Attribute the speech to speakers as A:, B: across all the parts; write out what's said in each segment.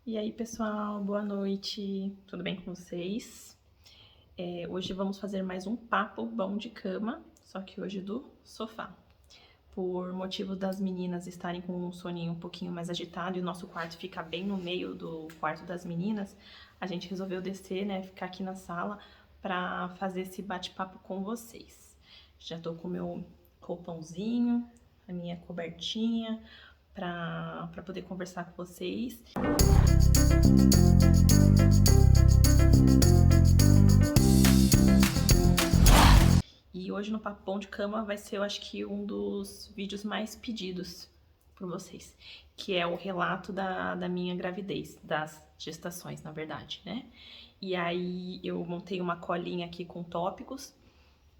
A: E aí, pessoal, boa noite, tudo bem com vocês? Hoje vamos fazer mais um papo bom de cama, só que hoje do sofá. Por motivo das meninas estarem com um soninho um pouquinho mais agitado e o nosso quarto fica bem no meio do quarto das meninas, a gente resolveu descer, né, ficar aqui na sala para fazer esse bate-papo com vocês. Já tô com o meu roupãozinho, a minha cobertinha, para poder conversar com vocês. E hoje no Papo Bom de Cama vai ser, eu acho que, um dos vídeos mais pedidos por vocês, que é o relato da minha gravidez, das gestações, na verdade, né? E aí eu montei uma colinha aqui com tópicos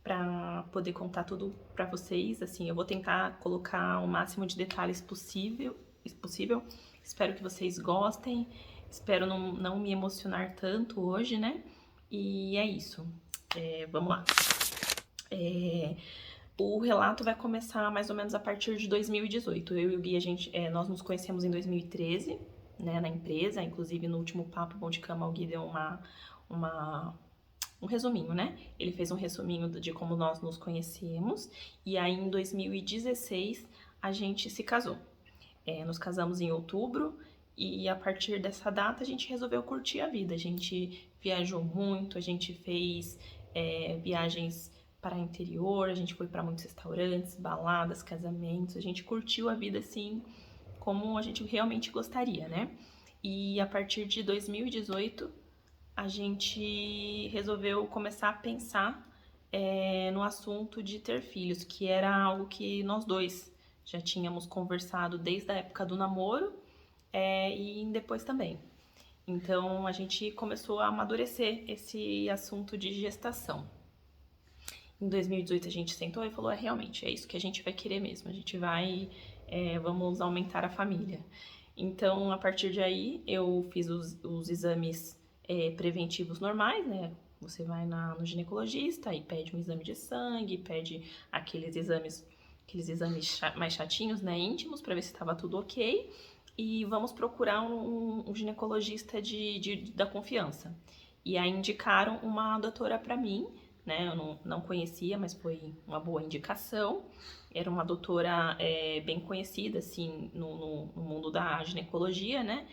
A: para poder contar tudo para vocês. Assim, eu vou tentar colocar o máximo de detalhes possível. Espero que vocês gostem. Espero não me emocionar tanto hoje, né? E é isso. Vamos lá. O relato vai começar mais ou menos a partir de 2018. Eu e o Gui, nós nos conhecemos em 2013, né, na empresa. Inclusive, no último Papo Bom de Cama, o Gui deu um resuminho, né? Ele fez um resuminho de como nós nos conhecemos. E aí, em 2016, a gente se casou. Nos casamos em outubro e a partir dessa data a gente resolveu curtir a vida. A gente viajou muito, a gente fez viagens para o interior, a gente foi para muitos restaurantes, baladas, casamentos, a gente curtiu a vida assim como a gente realmente gostaria, né? E a partir de 2018 a gente resolveu começar a pensar no assunto de ter filhos, que era algo que nós dois já tínhamos conversado desde a época do namoro e depois também. Então a gente começou a amadurecer esse assunto de gestação. Em 2018 a gente sentou e falou, realmente, é isso que a gente vai querer mesmo, a gente vamos aumentar a família. Então, a partir de aí, eu fiz os exames preventivos normais, né? Você vai no ginecologista e pede um exame de sangue, pede aqueles exames mais chatinhos, né, íntimos, para ver se estava tudo ok. E vamos procurar um ginecologista da confiança. E aí indicaram uma doutora para mim, né? Eu não conhecia, mas foi uma boa indicação. Era uma doutora bem conhecida, assim, no mundo da ginecologia, né?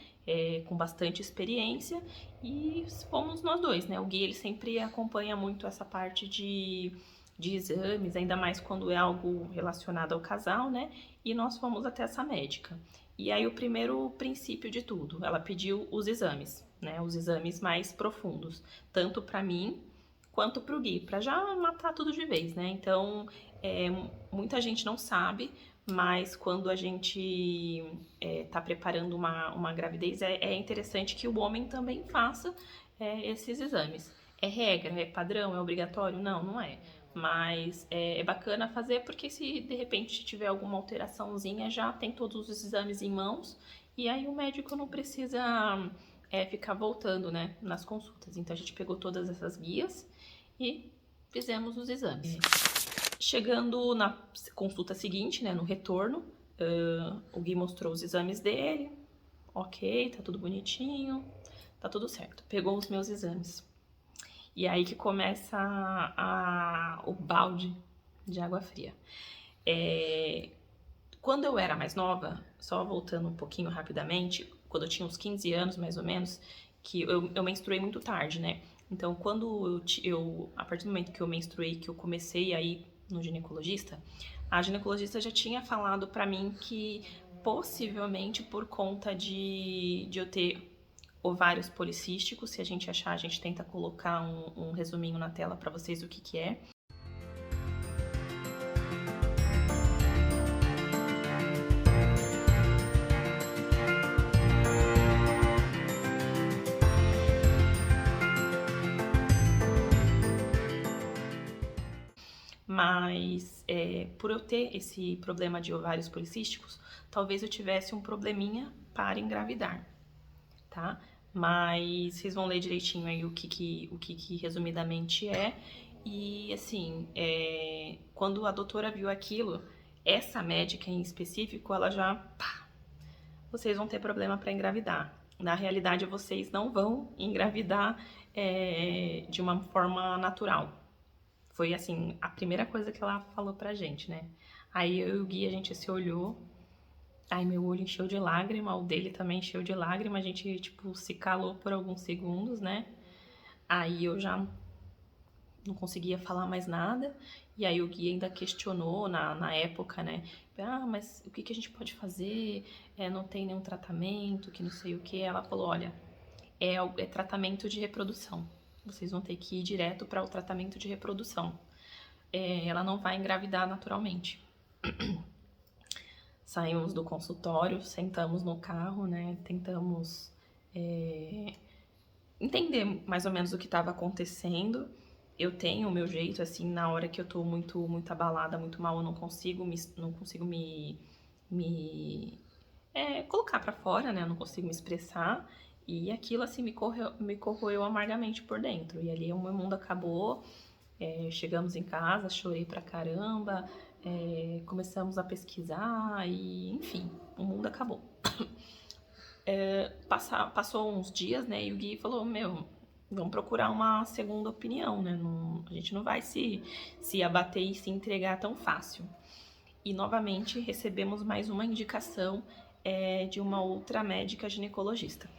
A: Com bastante experiência. E fomos nós dois, né? O Gui, ele sempre acompanha muito essa parte de exames, ainda mais quando é algo relacionado ao casal, né? E nós fomos até essa médica. E aí o primeiro princípio de tudo, ela pediu os exames, né? Os exames mais profundos, tanto para mim quanto para o Gui, para já matar tudo de vez, né? Então, muita gente não sabe, mas quando a gente tá preparando uma gravidez, é interessante que o homem também faça esses exames. É regra, é padrão, é obrigatório? Não, não é. Mas é bacana fazer porque se de repente tiver alguma alteraçãozinha, já tem todos os exames em mãos e aí o médico não precisa ficar voltando, né, nas consultas. Então a gente pegou todas essas guias e fizemos os exames. Chegando na consulta seguinte, né, no retorno, o Gui mostrou os exames dele, ok, tá tudo bonitinho, tá tudo certo. Pegou os meus exames. E aí que começa o balde de água fria. Quando eu era mais nova, só voltando um pouquinho rapidamente, quando eu tinha uns 15 anos mais ou menos, que eu menstruei muito tarde, né? Então, quando a partir do momento que eu menstruei, que eu comecei a ir no ginecologista, a ginecologista já tinha falado pra mim que possivelmente por conta de eu ter ovários policísticos, se a gente achar, a gente tenta colocar um resuminho na tela pra vocês o que é. Mas por eu ter esse problema de ovários policísticos, talvez eu tivesse um probleminha para engravidar, tá? Mas vocês vão ler direitinho aí o que resumidamente é. E assim, quando a doutora viu aquilo, essa médica em específico, ela já, pá, vocês vão ter problema para engravidar. na realidade vocês não vão engravidar de uma forma natural. Foi, assim, a primeira coisa que ela falou pra gente, né? Aí eu e o Gui, a gente se olhou, aí meu olho encheu de lágrima, o dele também encheu de lágrima, a gente, tipo, se calou por alguns segundos, né? Aí eu já não conseguia falar mais nada, e aí o Gui ainda questionou na época, né? Ah, mas o que, que a gente pode fazer? Não tem nenhum tratamento, que não sei o que. Ela falou, olha, é tratamento de reprodução. Vocês vão ter que ir direto para o tratamento de reprodução. Ela não vai engravidar naturalmente. Saímos do consultório, sentamos no carro, né? Tentamos entender mais ou menos o que estava acontecendo. Eu tenho o meu jeito, assim, na hora que eu tô muito abalada, muito mal, eu não consigo me colocar pra fora, né? Eu não consigo me expressar. E aquilo, assim, me corroeu amargamente por dentro. E ali o meu mundo acabou. Chegamos em casa, chorei pra caramba. Começamos a pesquisar e, enfim, o mundo acabou. Passou uns dias, né? E o Gui falou, meu, vamos procurar uma segunda opinião, né? A gente não vai se abater e se entregar tão fácil. E novamente recebemos mais uma indicação de uma outra médica ginecologista.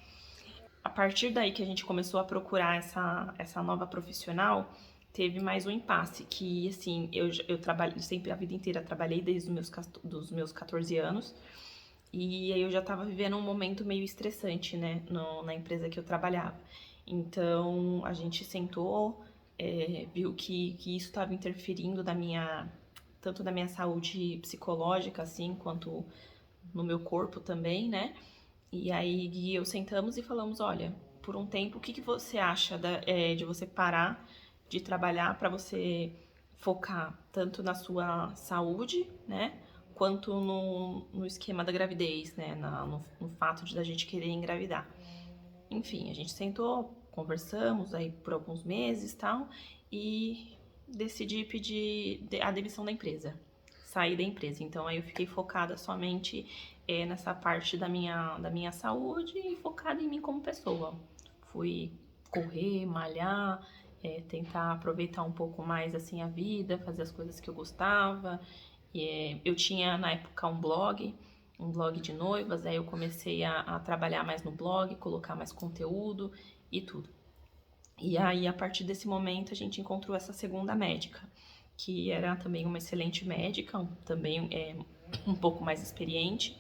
A: A partir daí que a gente começou a procurar essa nova profissional, teve mais um impasse, que assim, eu trabalho sempre a vida inteira, trabalhei desde os meus 14 anos, e aí eu já tava vivendo um momento meio estressante, né, na empresa que eu trabalhava. Então, a gente sentou, viu que isso estava interferindo tanto na minha saúde psicológica, assim, quanto no meu corpo também, né? E aí Gui e eu sentamos e falamos, olha, por um tempo, o que, que você acha de você parar de trabalhar para você focar tanto na sua saúde, né, quanto no esquema da gravidez, né, no fato de a gente querer engravidar. Enfim, a gente sentou, conversamos aí por alguns meses e tal, e decidi pedir a demissão da empresa, sair da empresa. Então aí eu fiquei focada somente nessa parte da minha saúde e focada em mim como pessoa. Fui correr, malhar, tentar aproveitar um pouco mais assim a vida, fazer as coisas que eu gostava. Eu tinha na época um blog de noivas, aí eu comecei a trabalhar mais no blog, colocar mais conteúdo e tudo. E aí, a partir desse momento, a gente encontrou essa segunda médica, que era também uma excelente médica, também um pouco mais experiente.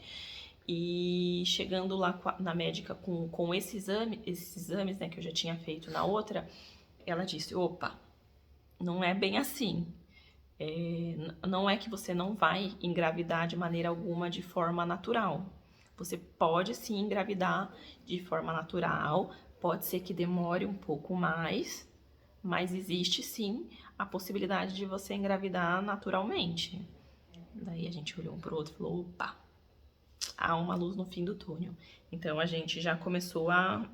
A: E chegando lá na médica com esses exames, né, que eu já tinha feito na outra, ela disse, opa, não é bem assim. Não é que você não vai engravidar de maneira alguma de forma natural. Você pode sim engravidar de forma natural, pode ser que demore um pouco mais, mas existe sim a possibilidade de você engravidar naturalmente. Daí a gente olhou um pro outro e falou: opa, há uma luz no fim do túnel. Então a gente já começou a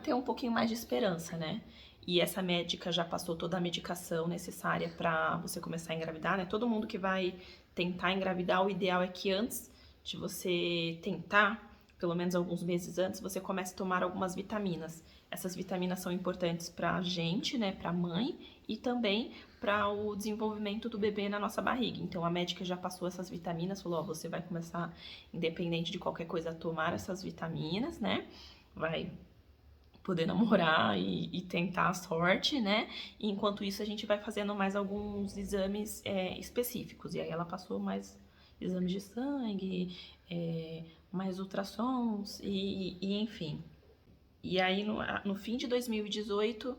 A: ter um pouquinho mais de esperança, né? E essa médica já passou toda a medicação necessária para você começar a engravidar, né? Todo mundo que vai tentar engravidar, o ideal é que antes de você tentar, pelo menos alguns meses antes, você comece a tomar algumas vitaminas. Essas vitaminas são importantes para a gente, né, para a mãe e também para o desenvolvimento do bebê na nossa barriga. Então a médica já passou essas vitaminas, falou: ó, você vai começar, independente de qualquer coisa, a tomar essas vitaminas, né? Vai poder namorar e tentar a sorte, né? E enquanto isso, a gente vai fazendo mais alguns exames específicos. E aí ela passou mais exames de sangue, mais ultrassons e enfim. E aí, no fim de 2018,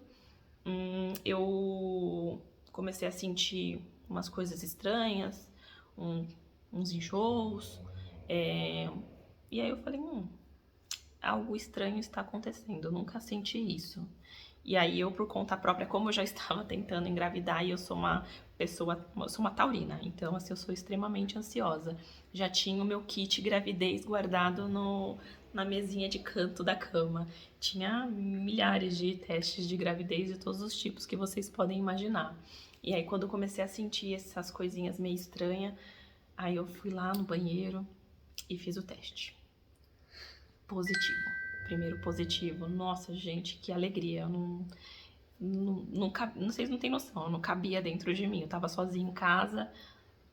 A: eu comecei a sentir umas coisas estranhas, uns enjoos. E aí eu falei, algo estranho está acontecendo, eu nunca senti isso. E aí eu, por conta própria, como eu já estava tentando engravidar e eu sou uma pessoa, eu sou uma taurina, então assim, eu sou extremamente ansiosa. Já tinha o meu kit gravidez guardado na mesinha de canto da cama. Tinha milhares de testes de gravidez de todos os tipos que vocês podem imaginar. E aí quando eu comecei a sentir essas coisinhas meio estranhas, aí eu fui lá no banheiro e fiz o teste. positivo. Primeiro positivo. Nossa, gente, que alegria. Eu não, vocês não têm noção, não cabia dentro de mim. Eu tava sozinha em casa,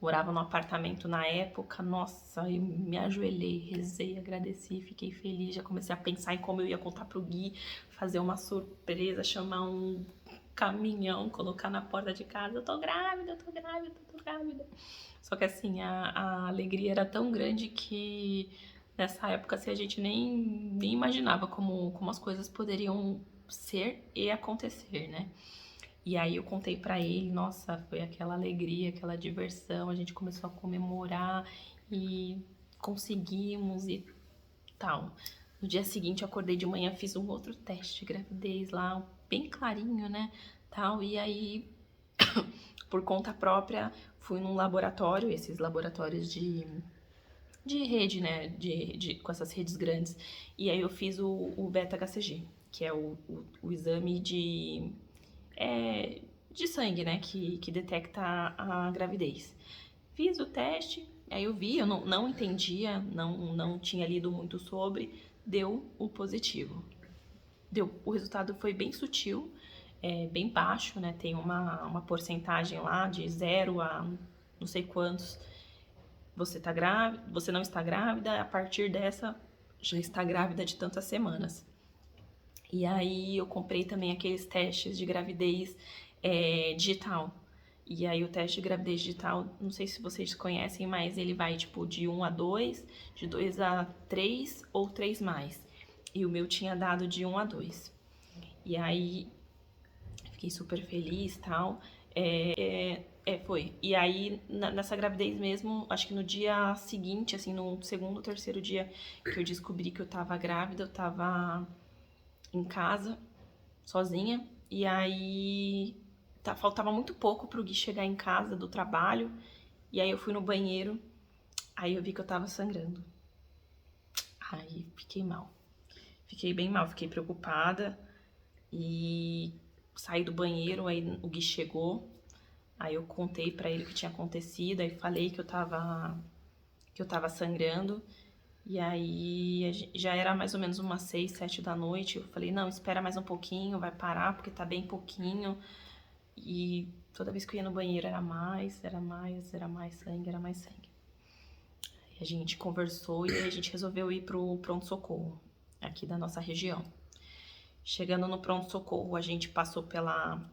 A: morava num apartamento na época. Nossa, eu me ajoelhei, rezei, agradeci, fiquei feliz. Já comecei a pensar em como eu ia contar pro Gui, fazer uma surpresa, chamar um caminhão, colocar na porta de casa. Eu tô grávida, eu tô grávida, eu tô grávida. Só que assim, a alegria era tão grande que nessa época assim, a gente nem imaginava como as coisas poderiam ser e acontecer, né? E aí eu contei pra ele, nossa, foi aquela alegria, aquela diversão, a gente começou a comemorar e conseguimos e tal. No dia seguinte eu acordei de manhã, fiz um outro teste de gravidez lá, bem clarinho, né? Tal, e aí por conta própria fui num laboratório, esses laboratórios de rede, né? Com essas redes grandes. E aí eu fiz o beta-HCG, que é o exame de sangue, né? Que detecta a gravidez. Fiz o teste, aí eu vi, eu não entendia, não tinha lido muito sobre, deu o positivo. O resultado foi bem sutil, bem baixo, né? Tem uma porcentagem lá de 0 a não sei quantos. Você tá grávida, você não está grávida, a partir dessa já está grávida de tantas semanas. E aí eu comprei também aqueles testes de gravidez digital. E aí o teste de gravidez digital, não sei se vocês conhecem, mas ele vai tipo de 1 a 2, de 2 a 3 ou 3 mais. E o meu tinha dado de 1 a 2. E aí fiquei super feliz e tal. Foi. E aí, nessa gravidez mesmo, acho que no dia seguinte, assim, no segundo ou terceiro dia que eu descobri que eu tava grávida, eu tava em casa, sozinha. E aí, faltava muito pouco pro Gui chegar em casa do trabalho. E aí eu fui no banheiro, aí eu vi que eu tava sangrando. Aí fiquei mal. Fiquei bem mal, fiquei preocupada. E saí do banheiro, aí o Gui chegou. Aí eu contei pra ele o que tinha acontecido, aí falei que eu tava sangrando. E aí já era mais ou menos umas 6, 7 da noite. Eu falei, não, espera mais um pouquinho, vai parar, porque tá bem pouquinho. E toda vez que eu ia no banheiro era mais sangue, era mais sangue. E a gente conversou e a gente resolveu ir pro pronto-socorro, aqui da nossa região. Chegando no pronto-socorro, a gente passou pela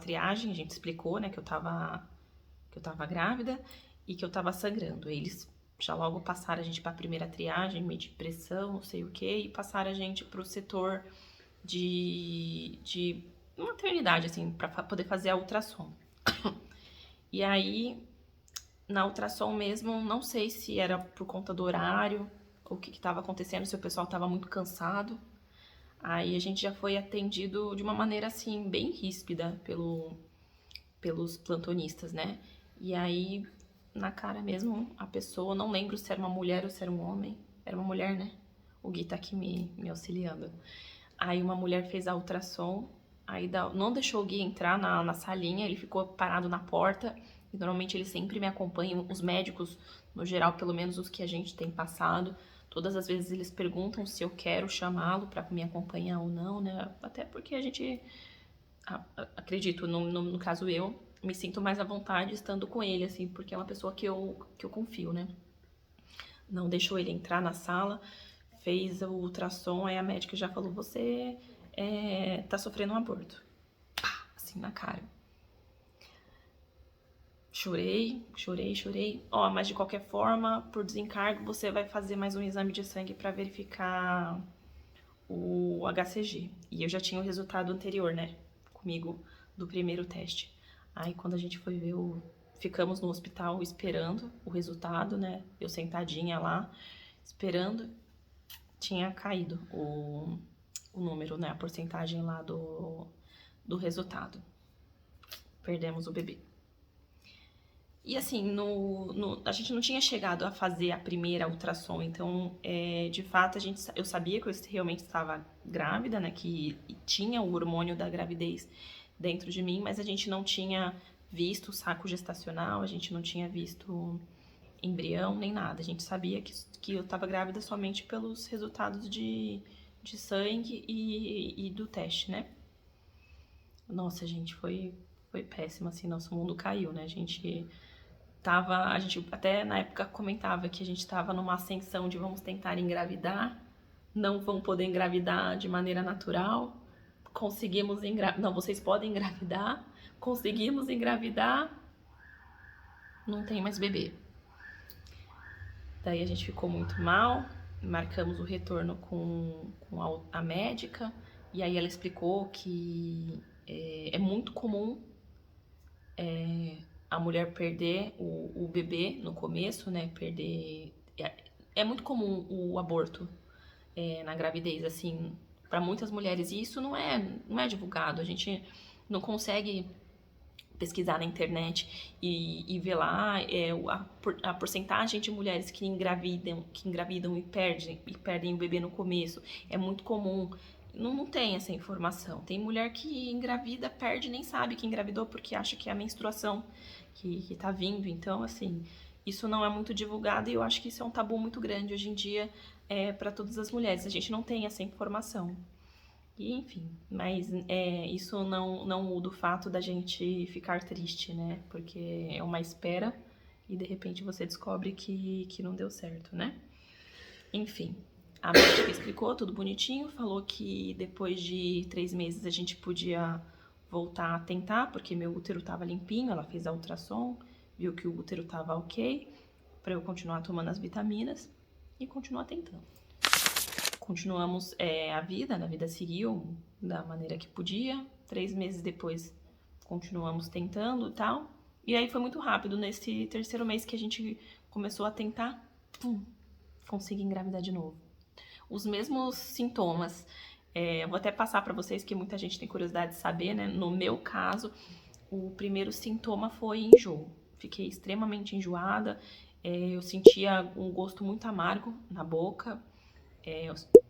A: triagem, a gente explicou, né, que eu tava grávida e que eu tava sangrando. Eles já logo passaram a gente pra primeira triagem, medir pressão, não sei o que, e passaram a gente pro setor de maternidade, assim, pra poder fazer a ultrassom. E aí, na ultrassom mesmo, não sei se era por conta do horário, ou o que tava acontecendo, se o pessoal tava muito cansado. Aí a gente já foi atendido de uma maneira, assim, bem ríspida pelos plantonistas, né? E aí, na cara mesmo, a pessoa, não lembro se era uma mulher ou se era um homem. Era uma mulher, né? O Gui tá aqui me auxiliando. Aí uma mulher fez a ultrassom, aí não deixou o Gui entrar na salinha, ele ficou parado na porta. E normalmente eles sempre me acompanham, os médicos, no geral, pelo menos os que a gente tem passado. Todas as vezes eles perguntam se eu quero chamá-lo pra me acompanhar ou não, né? Até porque a gente, acredito, no caso eu, me sinto mais à vontade estando com ele, assim, porque é uma pessoa que eu confio, né? Não deixou ele entrar na sala, fez o ultrassom, aí a médica já falou, você tá sofrendo um aborto. Pá, assim, na cara. Chorei. Ó, mas de qualquer forma, por desencargo, você vai fazer mais um exame de sangue pra verificar o HCG. E eu já tinha o resultado anterior, né? Comigo, do primeiro teste. Aí quando a gente foi ver ficamos no hospital esperando o resultado, né? Eu sentadinha lá, esperando. Tinha caído o número, né? A porcentagem lá do resultado. Perdemos o bebê. E assim, a gente não tinha chegado a fazer a primeira ultrassom, então, de fato, eu sabia que eu realmente estava grávida, né, que tinha o hormônio da gravidez dentro de mim, mas a gente não tinha visto o saco gestacional, a gente não tinha visto embrião, nem nada. A gente sabia que eu tava grávida somente pelos resultados de sangue e do teste, né? Nossa, gente, foi péssimo, assim, nosso mundo caiu, né? A gente até na época comentava que a gente tava numa ascensão de vamos tentar engravidar, não vão poder engravidar de maneira natural, conseguimos engravidar, não, vocês podem engravidar, conseguimos engravidar, não tem mais bebê. Daí a gente ficou muito mal, marcamos o retorno com a médica, e aí ela explicou que é muito comum a mulher perder o bebê no começo, né? Perder. É muito comum o aborto na gravidez, assim, para muitas mulheres. E isso não é divulgado. A gente não consegue pesquisar na internet e ver lá a porcentagem de mulheres que engravidam e perdem o bebê no começo. É muito comum. Não tem essa informação. Tem mulher que engravida, perde, nem sabe que engravidou porque acha que é a menstruação que tá vindo. Então, assim, isso não é muito divulgado e eu acho que isso é um tabu muito grande hoje em dia para todas as mulheres. A gente não tem essa informação. E, enfim, mas isso não muda o fato da gente ficar triste, né? Porque é uma espera e de repente você descobre que não deu certo, né? Enfim, a médica explicou tudo bonitinho, falou que depois de 3 meses a gente podia voltar a tentar, porque meu útero tava limpinho, ela fez a ultrassom, viu que o útero tava ok, para eu continuar tomando as vitaminas e continuar tentando. Continuamos a vida seguiu da maneira que podia. 3 meses depois, continuamos tentando e tal. E aí foi muito rápido. Nesse terceiro mês que a gente começou a tentar, consegui engravidar de novo. Os mesmos sintomas. Eu vou até passar para vocês, que muita gente tem curiosidade de saber, né? No meu caso, o primeiro sintoma foi enjoo. Fiquei extremamente enjoada. Eu sentia um gosto muito amargo na boca.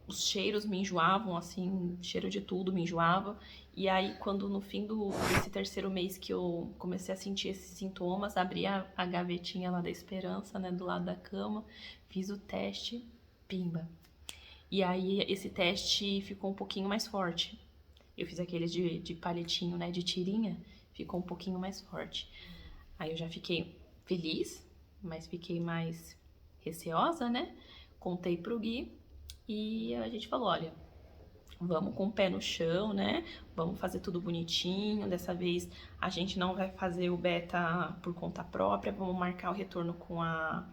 A: Os cheiros me enjoavam, assim, cheiro de tudo me enjoava. E aí, quando no fim desse terceiro mês que eu comecei a sentir esses sintomas, abri a gavetinha lá da esperança, né, do lado da cama, fiz o teste, pimba. E aí, esse teste ficou um pouquinho mais forte. Eu fiz aqueles de palitinho, né, de tirinha, ficou um pouquinho mais forte. Aí eu já fiquei feliz, mas fiquei mais receosa, né? Contei pro Gui. E a gente falou, olha, vamos com o pé no chão, né? Vamos fazer tudo bonitinho. Dessa vez a gente não vai fazer o beta por conta própria, vamos marcar o retorno com a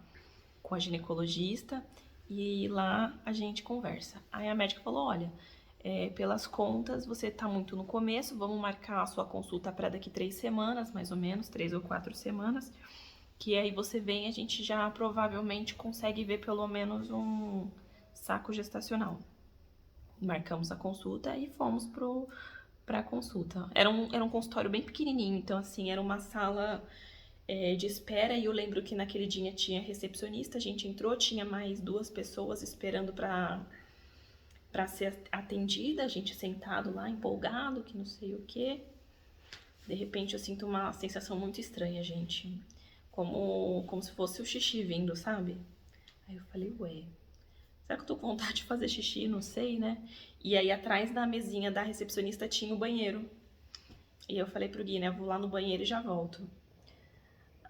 A: ginecologista e lá a gente conversa. Aí a médica falou, olha, pelas contas você tá muito no começo, vamos marcar a sua consulta para daqui 3 semanas, mais ou menos, 3 ou 4 semanas, que aí você vem e a gente já provavelmente consegue ver pelo menos um saco gestacional. Marcamos a consulta e fomos pra consulta. Era um consultório bem pequenininho, então assim, era uma sala de espera e eu lembro que naquele dia tinha recepcionista, a gente entrou, tinha mais 2 pessoas esperando pra ser atendida, a gente sentado lá, empolgado, que não sei o quê. De repente eu sinto uma sensação muito estranha, gente. Como se fosse o xixi vindo, sabe? Aí eu falei, ué, será que eu tô com vontade de fazer xixi? Não sei, né? E aí, atrás da mesinha da recepcionista tinha o banheiro. E eu falei pro Gui, né? Vou lá no banheiro e já volto.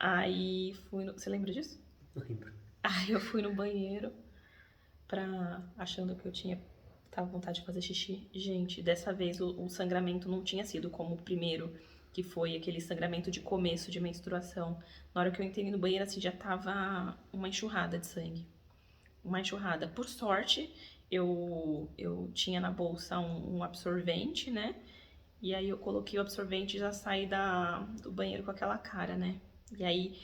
A: Aí Você lembra disso?
B: Lembro.
A: Aí eu fui no banheiro achando que eu tava com vontade de fazer xixi. Gente, dessa vez o sangramento não tinha sido como o primeiro, que foi aquele sangramento de começo de menstruação. Na hora que eu entrei no banheiro, assim, já tava uma enxurrada de sangue. Uma enxurrada. Por sorte, eu tinha na bolsa um absorvente, né? E aí eu coloquei o absorvente e já saí do banheiro com aquela cara, né? E aí,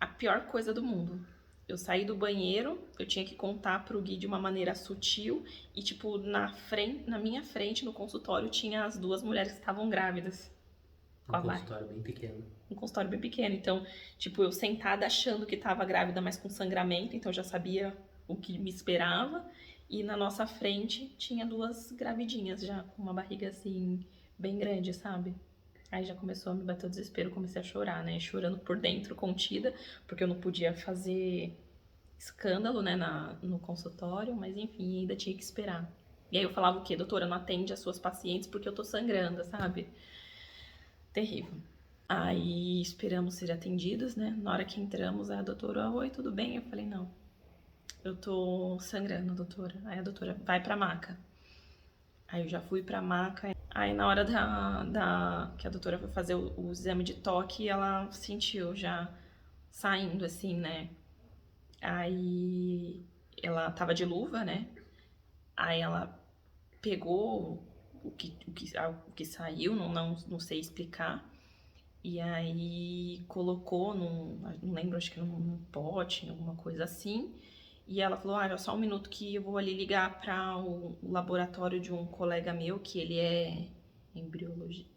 A: a pior coisa do mundo. Eu saí do banheiro, eu tinha que contar pro Gui de uma maneira sutil e, tipo, na minha frente, no consultório, tinha as 2 mulheres que estavam grávidas.
B: Um consultório bem pequeno.
A: Um consultório bem pequeno. Então, tipo, eu sentada achando que tava grávida, mas com sangramento, então eu já sabia o que me esperava. E na nossa frente tinha 2 gravidinhas já, com uma barriga assim, bem grande, sabe? Aí já começou a me bater o desespero, comecei a chorar, né? Chorando por dentro, contida, porque eu não podia fazer escândalo, né, no consultório, mas enfim, ainda tinha que esperar. E aí eu falava o quê? Doutora, não atende as suas pacientes porque eu tô sangrando, sabe? Terrível. Aí esperamos ser atendidos, né? Na hora que entramos, a doutora, oi, tudo bem? Eu falei, não, eu tô sangrando, doutora. Aí a doutora, vai pra maca. Aí eu já fui pra maca. Aí na hora que a doutora foi fazer o exame de toque, ela sentiu já saindo assim, né? Aí ela tava de luva, né? Aí ela pegou o que saiu, não sei explicar. E aí colocou não lembro, acho que num pote, alguma coisa assim. E ela falou, só um minuto que eu vou ali ligar para o laboratório de um colega meu, que ele é embriologista.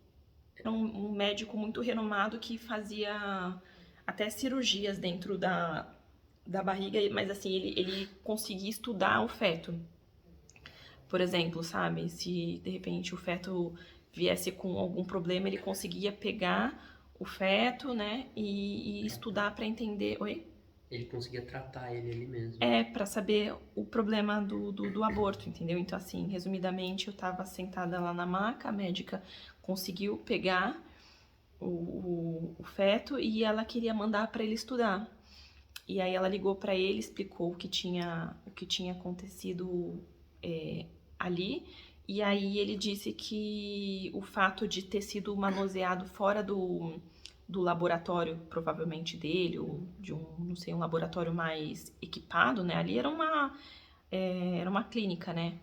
A: Era um médico muito renomado que fazia até cirurgias dentro da barriga, mas assim, ele conseguia estudar o feto. Por exemplo, sabe? Se de repente o feto viesse com algum problema, ele conseguia pegar o feto, né? E estudar para entender. Oi?
B: Ele conseguia tratar ele ali mesmo.
A: Para saber o problema do aborto, entendeu? Então, assim, resumidamente, eu tava sentada lá na maca, a médica conseguiu pegar o feto e ela queria mandar para ele estudar. E aí ela ligou para ele, explicou o que tinha acontecido ali. E aí ele disse que o fato de ter sido manuseado fora do laboratório, provavelmente dele, ou de não sei, um laboratório mais equipado, né? Ali era uma clínica, né?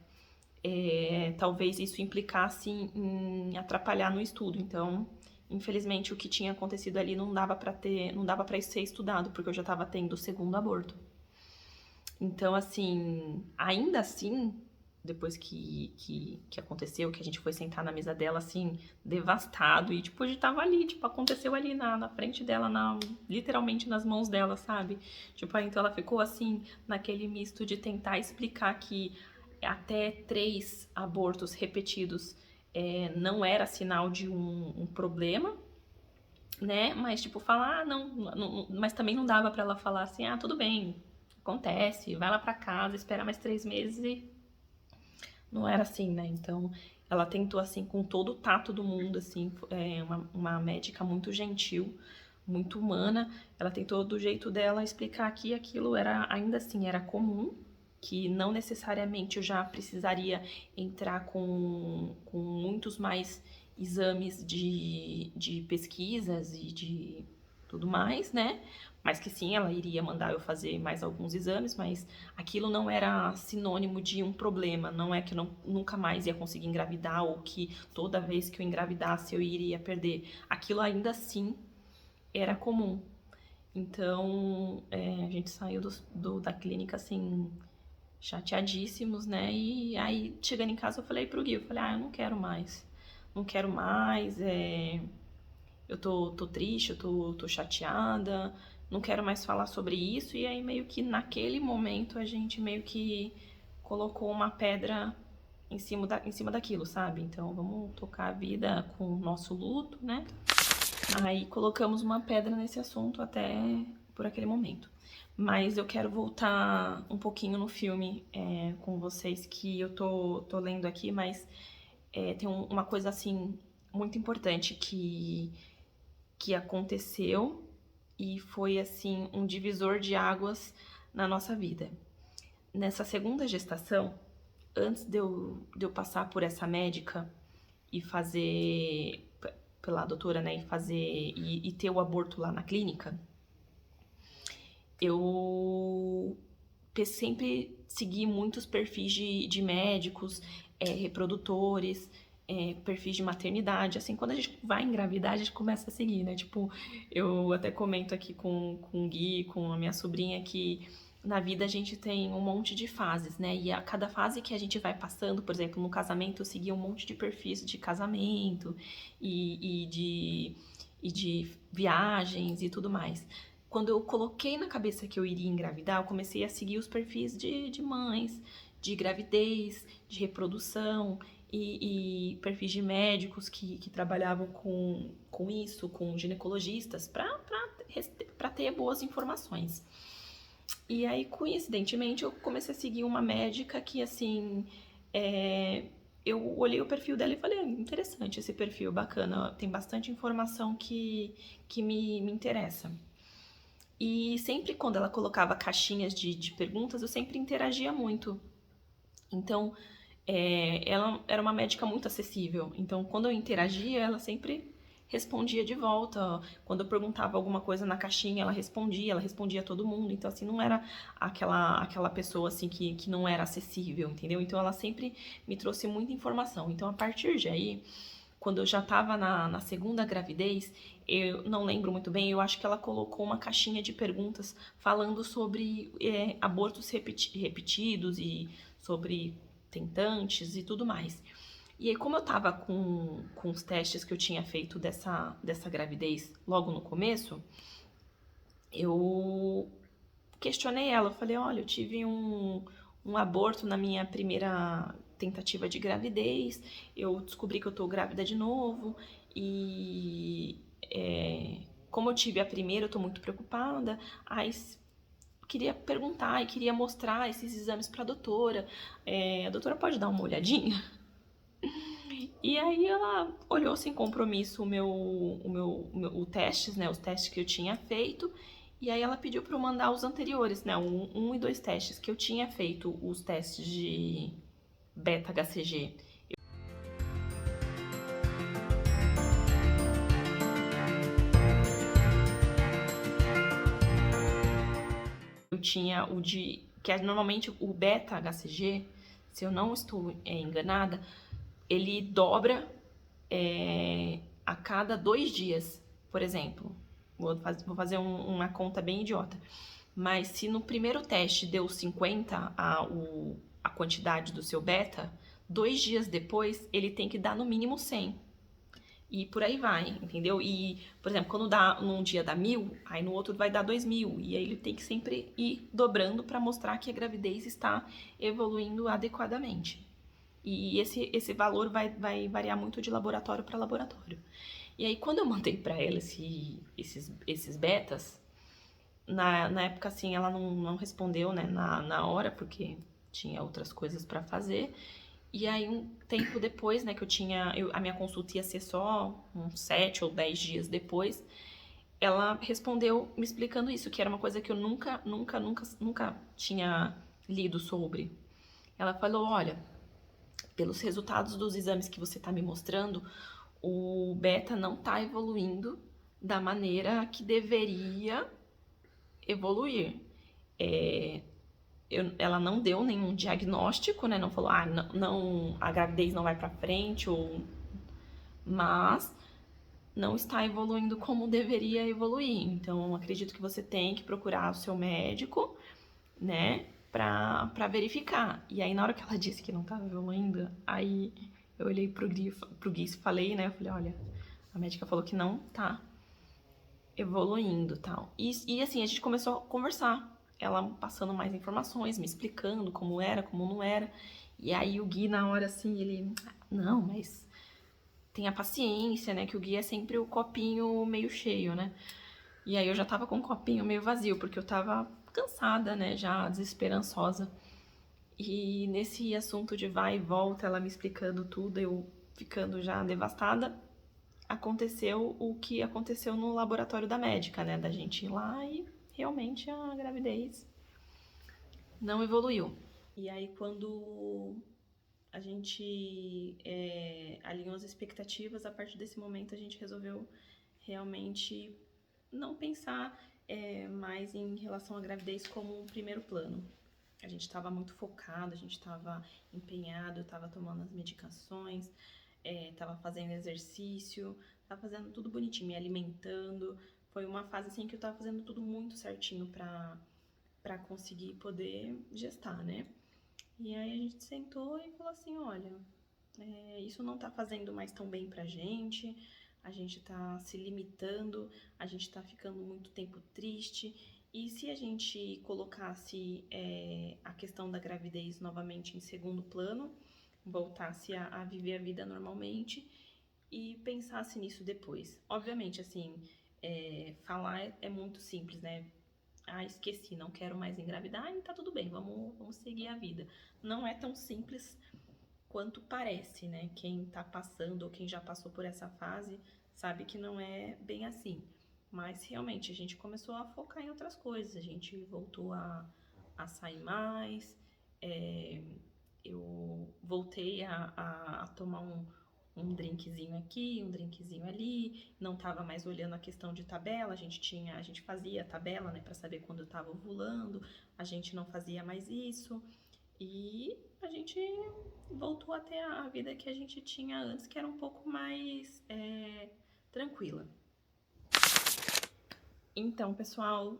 A: Talvez isso implicasse em atrapalhar no estudo. Então, infelizmente, o que tinha acontecido ali não dava para ser estudado, porque eu já estava tendo o segundo aborto. Então, assim, ainda assim, depois que aconteceu, que a gente foi sentar na mesa dela, assim, devastado, e, tipo, a gente tava ali, tipo, aconteceu ali na frente dela, literalmente nas mãos dela, sabe? Tipo, aí, então ela ficou, assim, naquele misto de tentar explicar que até 3 abortos repetidos não era sinal de um problema, né? Mas, tipo, falar, não, mas também não dava pra ela falar assim, tudo bem, acontece, vai lá pra casa, espera mais 3 meses e não era assim, né? Então, ela tentou, assim, com todo o tato do mundo, assim, uma médica muito gentil, muito humana. Ela tentou, do jeito dela, explicar que aquilo ainda assim, era comum, que não necessariamente eu já precisaria entrar com muitos mais exames de pesquisas e de tudo mais, né? Mas que sim, ela iria mandar eu fazer mais alguns exames, mas aquilo não era sinônimo de um problema, não é que eu nunca mais ia conseguir engravidar ou que toda vez que eu engravidasse eu iria perder. Aquilo ainda assim era comum. Então, a gente saiu da clínica assim, chateadíssimos, né? E aí, chegando em casa, eu falei pro Gui, eu falei, eu não quero mais. Não quero mais, eu tô triste, eu tô chateada, não quero mais falar sobre isso. E aí, meio que naquele momento, a gente meio que colocou uma pedra em cima daquilo, sabe? Então, vamos tocar a vida com o nosso luto, né? Aí, colocamos uma pedra nesse assunto até por aquele momento. Mas eu quero voltar um pouquinho no filme com vocês, que eu tô lendo aqui, mas tem uma coisa, assim, muito importante que aconteceu e foi, assim, um divisor de águas na nossa vida. Nessa segunda gestação, antes de eu passar por essa médica e fazer, pela doutora, né, e ter o aborto lá na clínica, eu sempre segui muitos perfis de médicos, reprodutores, perfis de maternidade. Assim, quando a gente vai engravidar, a gente começa a seguir, né? Tipo, eu até comento aqui com o Gui, com a minha sobrinha, que na vida a gente tem um monte de fases, né? E a cada fase que a gente vai passando, por exemplo, no casamento, eu segui um monte de perfis de casamento e de viagens e tudo mais. Quando eu coloquei na cabeça que eu iria engravidar, eu comecei a seguir os perfis de mães, de gravidez, de reprodução. e perfis de médicos que trabalhavam com isso, com ginecologistas, para ter boas informações. E aí, coincidentemente, eu comecei a seguir uma médica que, assim, eu olhei o perfil dela e falei, interessante esse perfil, bacana, tem bastante informação que me interessa. E sempre quando ela colocava caixinhas de perguntas, eu sempre interagia muito. Então, ela era uma médica muito acessível. Então, quando eu interagia, ela sempre respondia de volta. Quando eu perguntava alguma coisa na caixinha, ela respondia a todo mundo. Então, assim, não era aquela pessoa, assim, que não era acessível, entendeu? Então, ela sempre me trouxe muita informação. Então, a partir de aí, quando eu já estava na segunda gravidez, eu não lembro muito bem, eu acho que ela colocou uma caixinha de perguntas falando sobre abortos repetidos e sobre tentantes e tudo mais. E aí, como eu tava com os testes que eu tinha feito dessa gravidez logo no começo, eu questionei ela. Eu falei, olha, eu tive um aborto na minha primeira tentativa de gravidez, eu descobri que eu tô grávida de novo e como eu tive a primeira, eu tô muito preocupada. Aí queria perguntar e queria mostrar esses exames pra doutora. A doutora pode dar uma olhadinha? E aí ela olhou sem compromisso o testes, né? Os testes que eu tinha feito. E aí ela pediu para eu mandar os anteriores, né? Um e dois testes que eu tinha feito, os testes de beta-HCG. Eu tinha o de... que é normalmente o beta-HCG, se eu não estou enganada, ele dobra a cada 2 dias, por exemplo. Vou fazer uma conta bem idiota. Mas se no primeiro teste deu 50 a quantidade do seu beta, 2 dias depois ele tem que dar no mínimo 100. E por aí vai, entendeu? E, por exemplo, quando dá num dia dá 1000, aí no outro vai dar 2000. E aí ele tem que sempre ir dobrando para mostrar que a gravidez está evoluindo adequadamente. E esse valor vai variar muito de laboratório para laboratório. E aí, quando eu mandei para ela esses betas, na época, assim, ela não respondeu, né, na hora, porque tinha outras coisas para fazer. E aí, um tempo depois, né, que a minha consulta ia ser só uns 7 ou 10 dias depois, ela respondeu me explicando isso, que era uma coisa que eu nunca tinha lido sobre. Ela falou, olha, pelos resultados dos exames que você está me mostrando, o beta não está evoluindo da maneira que deveria evoluir. Ela não deu nenhum diagnóstico, né? Não falou, não, a gravidez não vai para frente, mas não está evoluindo como deveria evoluir. Então, acredito que você tem que procurar o seu médico, né? Pra verificar. E aí, na hora que ela disse que não estava evoluindo, aí eu olhei pro Gui e falei, né? Eu falei, olha, a médica falou que não tá evoluindo e tal. E assim, a gente começou a conversar. Ela passando mais informações, me explicando como era, como não era. E aí o Gui, na hora, assim, ele... Não, mas tenha paciência, né? Que o Gui é sempre o copinho meio cheio, né? E aí eu já tava com o copinho meio vazio, porque eu tava cansada, né? Já desesperançosa. E nesse assunto de vai e volta, ela me explicando tudo, eu ficando já devastada, aconteceu o que aconteceu no laboratório da médica, né? Da gente ir lá e realmente a gravidez não evoluiu. E aí quando a gente alinhou as expectativas, a partir desse momento a gente resolveu realmente não pensar mais em relação à gravidez como um primeiro plano. A gente estava muito focado, a gente estava empenhado, estava tomando as medicações, estava fazendo exercício, estava fazendo tudo bonitinho, me alimentando. Foi uma fase assim que eu estava fazendo tudo muito certinho para conseguir poder gestar, né? E aí a gente sentou e falou assim, olha, isso não tá fazendo mais tão bem pra a gente tá se limitando, a gente tá ficando muito tempo triste. E se a gente colocasse a questão da gravidez novamente em segundo plano, voltasse a viver a vida normalmente e pensasse nisso depois. Obviamente, assim, falar é muito simples, né? Ah, esqueci, não quero mais engravidar, e tá tudo bem, vamos seguir a vida. Não é tão simples quanto parece, né? Quem tá passando ou quem já passou por essa fase sabe que não é bem assim. Mas realmente a gente começou a focar em outras coisas, a gente voltou a sair mais, eu voltei a tomar um drinkzinho aqui, um drinkzinho ali, não tava mais olhando a questão de tabela, a gente fazia tabela, né, para saber quando eu tava ovulando, a gente não fazia mais isso, e a gente voltou a ter a vida que a gente tinha antes, que era um pouco mais tranquila. Então, pessoal,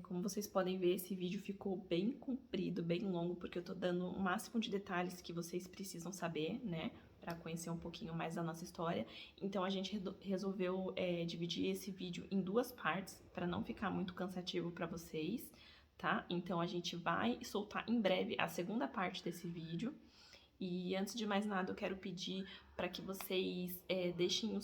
A: como vocês podem ver, esse vídeo ficou bem comprido, bem longo, porque eu tô dando o máximo de detalhes que vocês precisam saber, né? Pra conhecer um pouquinho mais da nossa história. Então, a gente resolveu dividir esse vídeo em 2 partes, para não ficar muito cansativo para vocês, tá? Então, a gente vai soltar em breve a segunda parte desse vídeo. E antes de mais nada, eu quero pedir para que vocês deixem o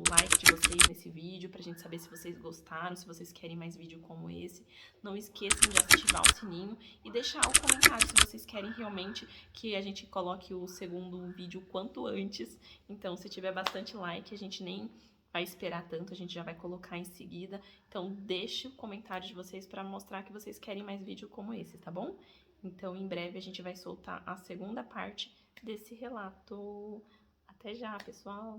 A: like de vocês nesse vídeo, pra gente saber se vocês gostaram, se vocês querem mais vídeo como esse. Não esqueçam de ativar o sininho e deixar o comentário se vocês querem realmente que a gente coloque o segundo vídeo quanto antes. Então, se tiver bastante like, a gente nem vai esperar tanto, a gente já vai colocar em seguida. Então, deixe o comentário de vocês para mostrar que vocês querem mais vídeo como esse, tá bom? Então, em breve a gente vai soltar a segunda parte desse relato. Até já, pessoal!